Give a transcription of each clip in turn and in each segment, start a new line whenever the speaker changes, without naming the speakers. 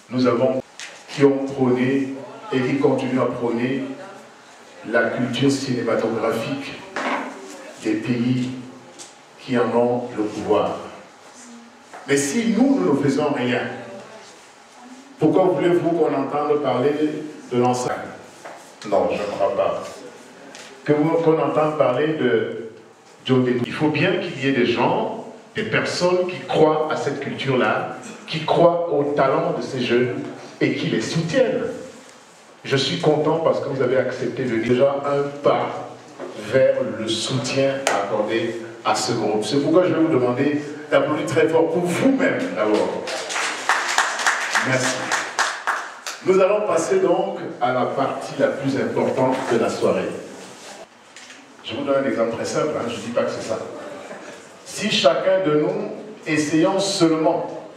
Nous avons qui ont prôné et qui continuent à prôner la culture cinématographique des pays qui en ont le pouvoir. Mais si nous ne faisons rien, pourquoi voulez-vous qu'on entende parler de l'ensemble? Non, je ne crois pas. Qu'on entende parler de John Denis. Il faut bien qu'il y ait des gens, des personnes qui croient à cette culture-là, qui croient au talent de ces jeunes et qui les soutiennent. Je suis content parce que vous avez accepté de déjà un pas vers le soutien accordé à ce groupe. C'est pourquoi je vais vous demander d'applaudir très fort pour vous-même d'abord. Merci. Nous allons passer donc à la partie la plus importante de la soirée. Je vous donne un exemple très simple, hein, je ne dis pas que c'est ça. Si chacun de nous essayons seulement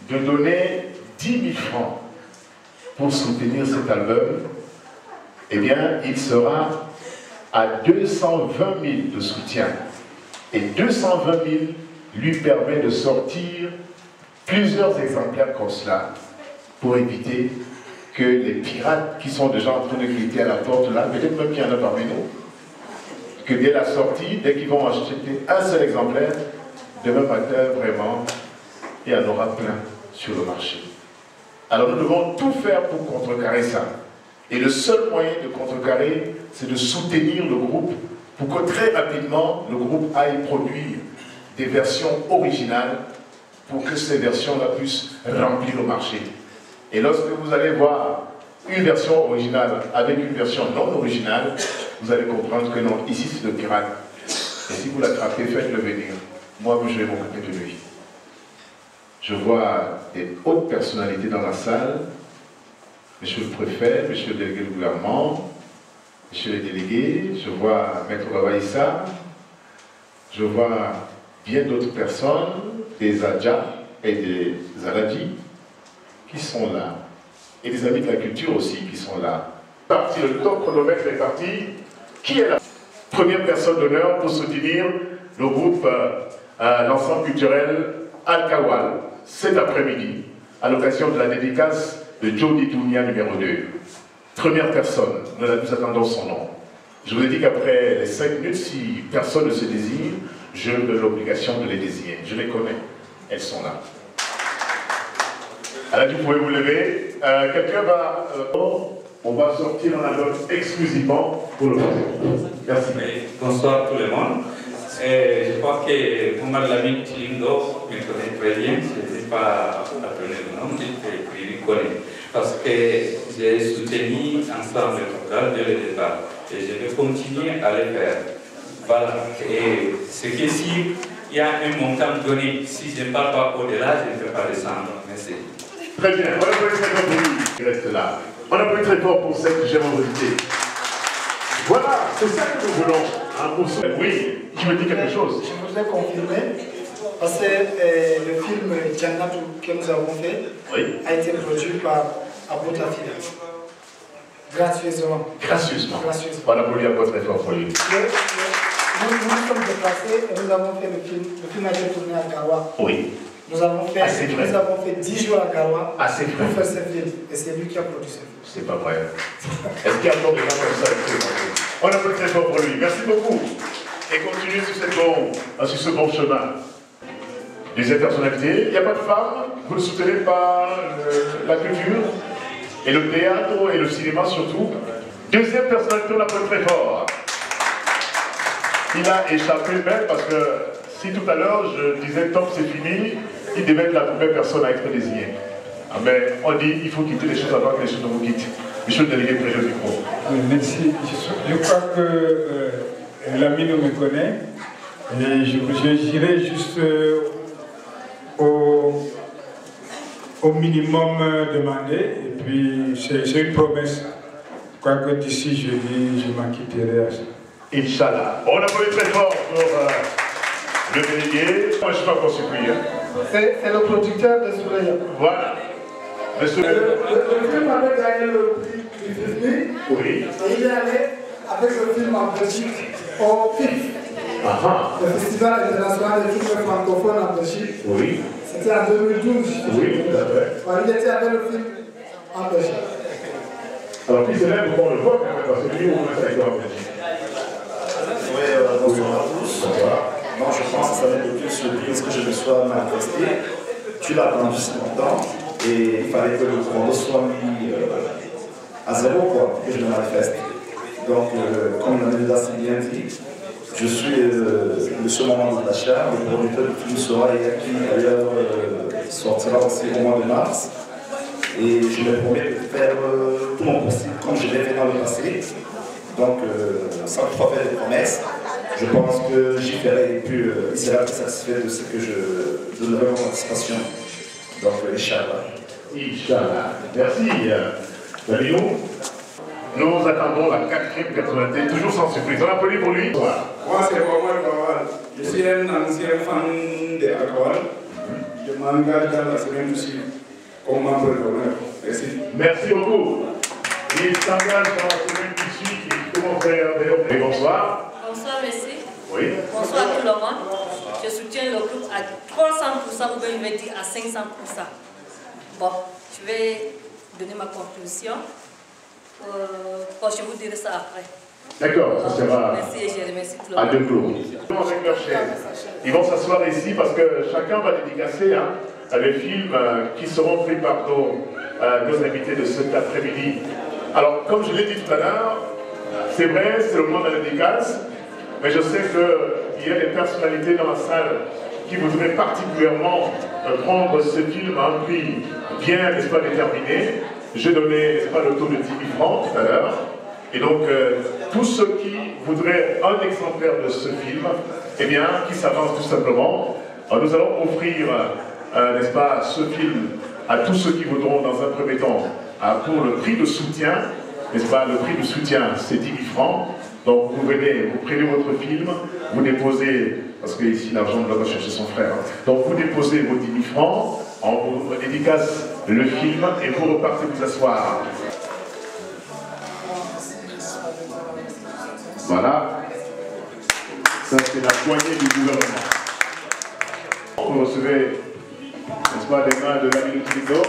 de donner 10 000 francs pour soutenir cet album, eh bien, il sera à 220 000 de soutien. Et 220 000 lui permet de sortir plusieurs exemplaires comme cela pour éviter que les pirates qui sont déjà en train de quitter à la porte là, peut-être même qu'il y en a parmi nous, que dès la sortie, dès qu'ils vont acheter un seul exemplaire, demain matin, vraiment, il y en aura plein sur le marché. Alors nous devons tout faire pour contrecarrer ça. Et le seul moyen de contrecarrer, c'est de soutenir le groupe pour que très rapidement, le groupe aille produire des versions originales pour que ces versions-là puissent remplir le marché. Et lorsque vous allez voir une version originale avec une version non originale, vous allez comprendre que non, ici c'est le pirate. Et si vous l'attrapez, faites-le venir. Moi, je vais m'occuper de lui. Je vois des hautes personnalités dans la salle. Monsieur le préfet, monsieur le délégué du gouvernement, monsieur les délégués, je vois Maître Babaïssa, je vois bien d'autres personnes, des Adja et des Zaladji, qui sont là. Et des amis de la culture aussi qui sont là. Parti, le temps chronomètre est parti. Qui est la première personne d'honneur pour soutenir le groupe, l'ensemble culturel Al-Kawal, cet après-midi, à l'occasion de la dédicace de Jody Dounia numéro 2. Première personne, nous attendons son nom. Je vous ai dit qu'après les 5 minutes, si personne ne se désire, je me donne l'obligation de les désigner. Je les connais, elles sont là. Alors vous pouvez vous lever. Quelqu'un va... on va sortir un album exclusivement pour le projet. Merci.
Bonsoir tout le monde. Je crois que Mohamed Lamine Tilindo me connaît très bien. Je ne sais pas appeler le nom, il me connaît. Parce que j'ai soutenu ensemble le programme dès le départ. Et je vais continuer à le faire. Voilà. Et ce que si il y a un montant donné, si je ne parle pas au-delà, je ne peux pas descendre. Merci.
Très bien. On applaudit très fort pour lui. Il reste là. On applaudit très fort pour cette générosité. Voilà, c'est ça que nous voulons. Oui, tu me dis quelque chose.
Je voudrais confirmer, parce que le film Djannatou que nous avons fait a été produit par Abouta Fida. Gracieusement.
Gracieusement. On applaudit encore très fort pour lui.
Nous nous sommes déplacés et nous avons fait le film. Le film a été tourné à Gawa.
Oui.
Nous avons fait 10 jours à Gawa pour faire ce film. Et c'est lui qui a produit ce film.
C'est pas vrai. Est-ce qu'il y a encore des gens comme ça? On applaudit très fort pour lui. Merci beaucoup. Et continuez sur ce bon chemin. Deuxième personnalité, il n'y a pas de femmes. Vous ne soutenez pas la culture et le théâtre et le cinéma surtout. Deuxième personnalité, on applaudit très fort. Il a échappé même parce que si tout à l'heure je disais top c'est fini, il devait être la première personne à être désignée. Ah, mais on dit il faut quitter les choses avant que les choses ne vous quittent. Monsieur le délégué, prenez le micro.
Oui, merci. Je crois que l'ami me connaît. Et j'irai juste au minimum demandé. Et puis c'est une promesse. Je crois que d'ici jeudi, je m'en quitterai à ça.
Inch'Allah. On applaudit très fort pour le délégué. Moi, je ne suis pas encore surpris. Hein.
C'est le producteur de Soleil.
Voilà. Monsieur...
Le film avait gagné le prix du Disney.
Oui.
Et il est allé avec le film en Belgique au PIF. Le Festival international des films francophones en Belgique.
Oui.
C'était en 2012.
Oui, tout à fait.
Il était avec le film en Belgique.
Alors, puis c'est là pour qu'on le voit quand même, parce que lui, on a ça avec en Belgique.
Oui, bonsoir à tous. Moi, je pense que ça va être le plus surprise que je me sois manifesté. Tu l'as attendu si longtemps et il fallait que le chrono soit mis à zéro, quoi, que je me manifeste. Donc, comme on l'a si bien dit, je suis le seul moment de l'achat, le producteur du film Soraya qui d'ailleurs sortira aussi au mois de mars. Et je me promets de faire tout mon possible comme je l'ai fait dans le passé. Donc, sans trop faire des promesses, je pense que j'y ferai et puis il sera satisfait de ce que je donnerai en participation. Donc, Inch'Allah.
Inch'Allah. Merci, Damino. Nous attendons la 4e personnalité, toujours sans surprise. On applaudit pour lui.
Moi, c'est Omar Kawal. Je suis un ancien fan de Akawal. Je m'engage dans la semaine aussi comme membre d'honneur. Merci.
Merci beaucoup. Il s'engage dans la semaine qui suit. Comment faire d'ailleurs? Bonsoir.
Bonsoir, merci.
Oui.
Bonsoir tout le monde. Je soutiens le groupe à 300% ou bien je vais dire à 500%. Bon, je vais donner ma conclusion. Bon, je vous dirai ça après.
D'accord, ça sera
merci et je remercie tout le
à
monde.
deux clos. Avec leur chaise. Ils vont s'asseoir ici parce que chacun va dédicacer les films qui seront pris par nos invités de cet après-midi. Alors, comme je l'ai dit tout à l'heure, c'est vrai, c'est le moment de la dédicace, mais je sais qu'il y a des personnalités dans la salle qui voudraient particulièrement prendre ce film à un prix bien, n'est-ce pas, déterminé. J'ai donné, n'est-ce pas, le taux de 10 000 francs tout à l'heure. Et donc, tous ceux qui voudraient un exemplaire de ce film, eh bien, qui s'avancent tout simplement, nous allons offrir, n'est-ce pas, ce film à tous ceux qui voudront dans un premier temps pour le prix de soutien, n'est-ce pas, le prix de soutien, c'est 10 000 francs. Donc, vous venez, vous prenez votre film, vous déposez, parce que ici, l'argent ne doit pas chercher son frère. Donc, vous déposez vos 10 000 francs, on vous dédicace le film et vous repartez vous asseoir. Voilà. Ça, c'est la poignée du gouvernement. Vous recevez, n'est-ce pas, des mains de l'ami Lutrigo,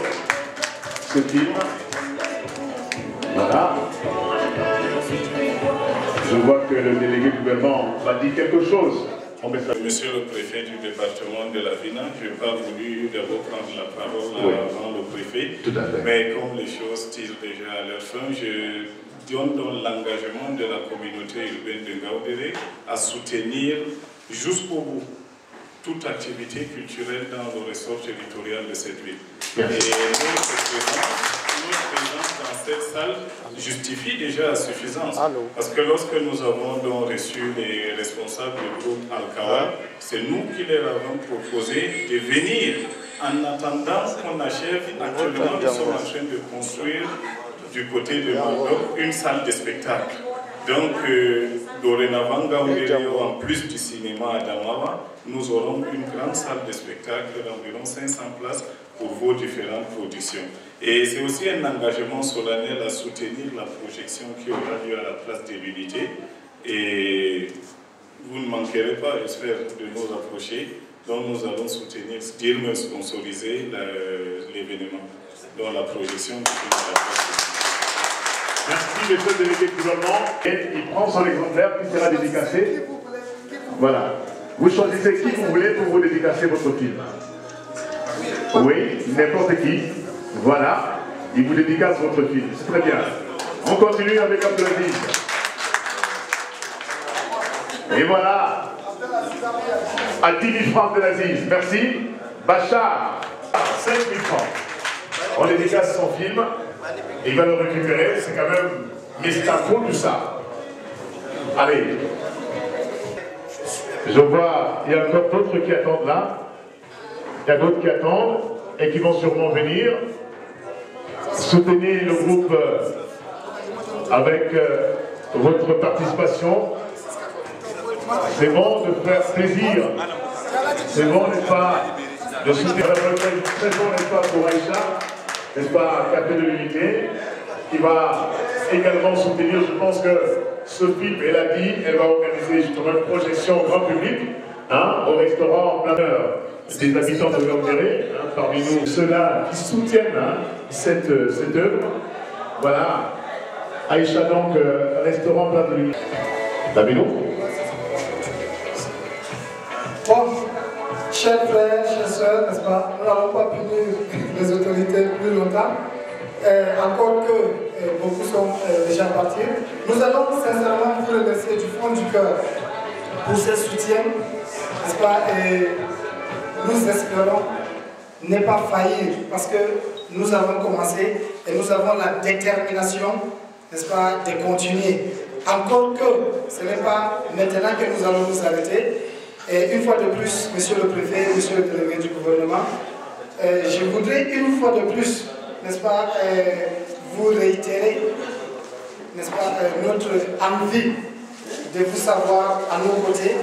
ce film. Voilà. Je vois que le délégué du gouvernement va dire quelque chose.
Monsieur le préfet du département de la Vina, je n'ai pas voulu d'abord prendre la parole avant le préfet, mais comme les choses tirent déjà à leur fin, je donne donc l'engagement de la communauté urbaine de Ngaoundéré à soutenir jusqu'au bout toute activité culturelle dans le ressort territorial de cette ville.
Merci.
Et notre présence dans cette salle justifie déjà la suffisance. Parce que lorsque nous avons donc reçu les responsables du groupe Al-Kawal, c'est nous qui leur avons proposé de venir en attendant qu'on achève. Actuellement, nous sommes en train de construire du côté de Mandok une salle de spectacle. Donc, dorénavant, en plus du cinéma à Damawa, nous aurons une grande salle de spectacle d'environ 500 places pour vos différentes productions. Et c'est aussi un engagement solennel à soutenir la projection qui aura lieu à la place de l'unité. Et vous ne manquerez pas, j'espère, de nous approcher. Donc nous allons soutenir, dire me sponsoriser l'événement, dans la projection du film à la place.
Merci, monsieur le délégué du gouvernement. Et il prend son exemplaire qui sera dédicacé. Voilà. Vous choisissez qui vous voulez pour vous dédicacer votre film. Oui, n'importe qui. Voilà. Il vous dédicace votre film. C'est très bien. On continue avec Abdelaziz. Et voilà. À 10 000 francs Abdelaziz. Merci. Bachar, 5 000 francs. On dédicace son film. Il va le récupérer, c'est quand même Mestapo tout ça. Allez. Je vois, il y a encore d'autres qui attendent là. Il y a d'autres qui attendent et qui vont sûrement venir. Soutenir le groupe avec votre participation. C'est bon de faire plaisir. C'est bon, n'est-ce pas, de soutenir la volonté. C'est bon, n'est-ce pas, pour Aïcha, n'est-ce pas, Café de l'Unité, qui va également soutenir. Je pense que Sophie, elle a dit, elle va organiser justement une projection au grand public, hein, au restaurant en plein heure. Des habitants de Gambéré, hein, parmi nous, ceux-là qui soutiennent hein, cette œuvre. Voilà. Aïcha, donc, restaurant plein de lumière. Lamino.
Bon, chers frères, chers sœurs, n'est-ce pas, nous n'avons pas puni les autorités plus longtemps, encore que beaucoup sont déjà partis. Nous allons sincèrement vous remercier du fond du cœur pour ce soutien, n'est-ce pas, et nous espérons ne pas faillir parce que nous avons commencé et nous avons la détermination, n'est-ce pas, de continuer. Encore que ce n'est pas maintenant que nous allons nous arrêter. Et une fois de plus, monsieur le préfet, monsieur le délégué du gouvernement, je voudrais une fois de plus, n'est-ce pas, vous réitérer, n'est-ce pas, notre envie de vous savoir à nos côtés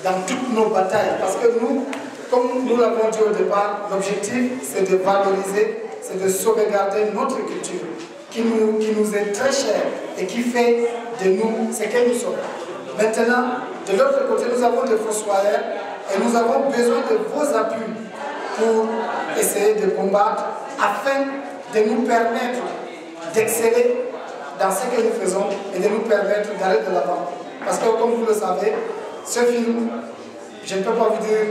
dans toutes nos batailles. Parce que nous, comme nous l'avons dit au départ, l'objectif c'est de valoriser, c'est de sauvegarder notre culture qui nous est très chère et qui fait de nous ce que nous sommes. Maintenant, de l'autre côté, nous avons des fossoyeurs et nous avons besoin de vos appuis pour essayer de combattre afin de nous permettre d'exceller dans ce que nous faisons et de nous permettre d'aller de l'avant. Parce que comme vous le savez, ce film, je ne peux pas vous dire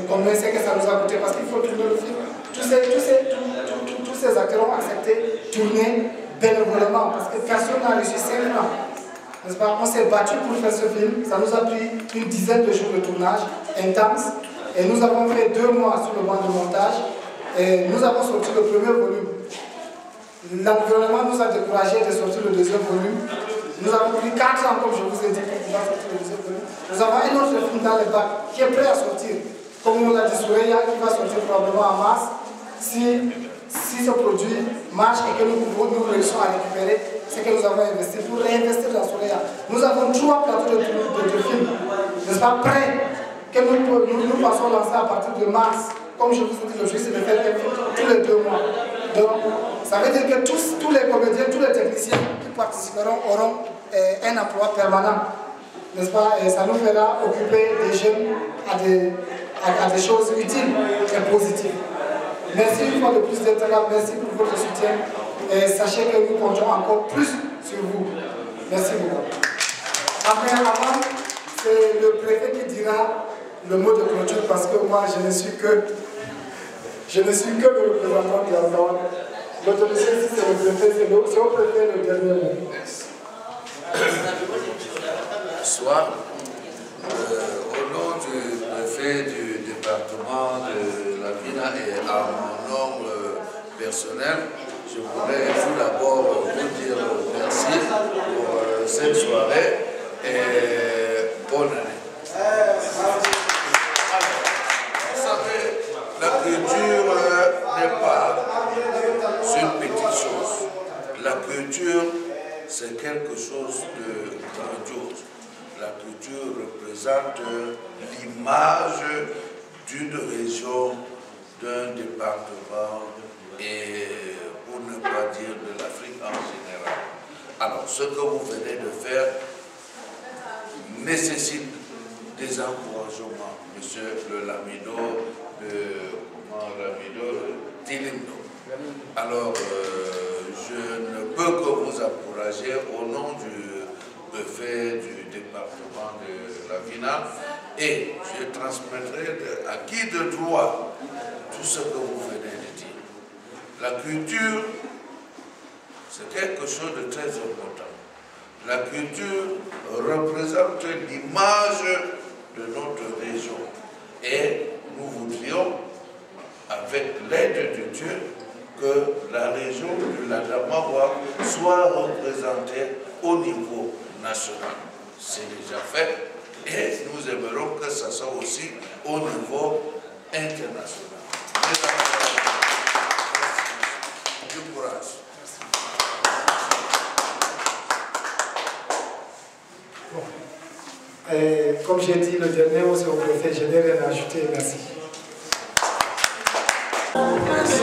combien c'est que ça nous a coûté parce qu'il faut tourner le film. Tous ces acteurs ont accepté de tourner bénévolement parce que personne n'a reçu 5 francs. On s'est battu pour faire ce film, ça nous a pris une dizaine de jours de tournage intense et nous avons fait 2 mois sur le banc de montage et nous avons sorti le premier volume. L'environnement nous a découragé de sortir le deuxième volume. Nous avons pris 4 ans, comme je vous ai dit, pour pouvoir sortir le deuxième volume. Nous avons un autre film dans les bacs qui est prêt à sortir, comme on l'a dit, Soureya, qui va sortir probablement en mars. Si ce produit marche et que nous réussissons à récupérer ce que nous avons investi pour réinvestir dans Soureya. Nous avons 3 plateaux de films, n'est-ce pas, prêts, que nous pensons lancer à partir de mars. Comme je vous ai dit, l'objectif c'est de faire un film tous les 2 mois. Donc, ça veut dire que tous les comédiens, tous les techniciens qui participeront auront un emploi permanent, n'est-ce pas, et ça nous fera occuper des jeunes à des choses utiles et positives. Merci une fois de plus d'être là, merci pour votre soutien et sachez que nous comptons encore plus sur vous. Merci beaucoup. Avant, c'est le préfet qui dira le mot de clôture parce que moi je ne suis que le représentant de l'Alcawan. L'autorité ici c'est le préfet, c'est au préfet le dernier mot.
Bonsoir. Au nom du préfet du département de la Vina et à mon nom personnel, je voudrais tout d'abord vous dire merci pour cette soirée et bonne année. Vous savez, la culture n'est pas une petite chose. La culture, c'est quelque chose de grandiose. La culture représente l'image d'une région, d'un département et pour ne pas dire de l'Afrique en général. Alors, ce que vous venez de faire nécessite des encouragements, monsieur le Lamido Tilindo. Alors, je ne peux que vous encourager au nom du préfet du département de la Vina et je transmettrai à qui de droit tout ce que vous venez de dire. La culture, c'est quelque chose de très important. La culture représente l'image de notre région et nous voudrions, avec l'aide de Dieu, que la région de l'Adamawa soit représentée au niveau national. C'est déjà fait et nous aimerons que ça soit aussi au niveau international. Du courage.
Bon. Comme j'ai dit, le dernier mot c'est au préfet, je n'ai rien à ajouter. Merci. Merci.